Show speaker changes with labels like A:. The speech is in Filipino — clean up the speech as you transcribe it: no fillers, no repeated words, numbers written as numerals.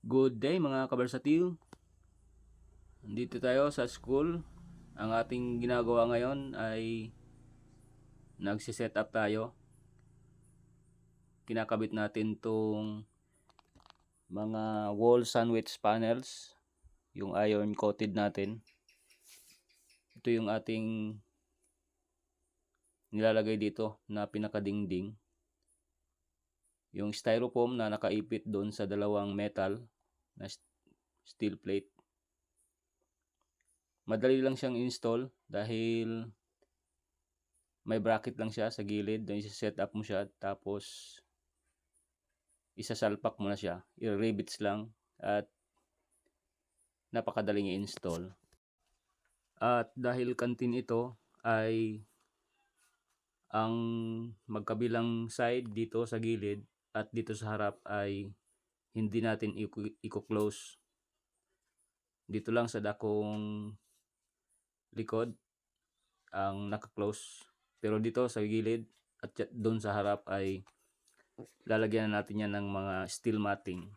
A: Good day mga kabarsatiw. Dito tayo sa school. Ang ating ginagawa ngayon ay nagsiset up tayo. Kinakabit natin tong mga wall sandwich panels, yung iron coated natin. Ito yung ating nilalagay dito na pinakadingding. Yung styrofoam na nakaipit doon sa dalawang metal na steel plate. Madali lang siyang install dahil may bracket lang siya sa gilid. Then isa-set up mo siya, tapos isasalpak mo na siya. I-rivets lang at napakadaling i-install. At dahil kantin ito ay ang magkabilang side dito sa gilid at dito sa harap ay hindi natin i-close. Dito lang sa dakong likod ang naka-close. Pero dito sa gilid at doon sa harap ay lalagyan na natin yan ng mga steel matting.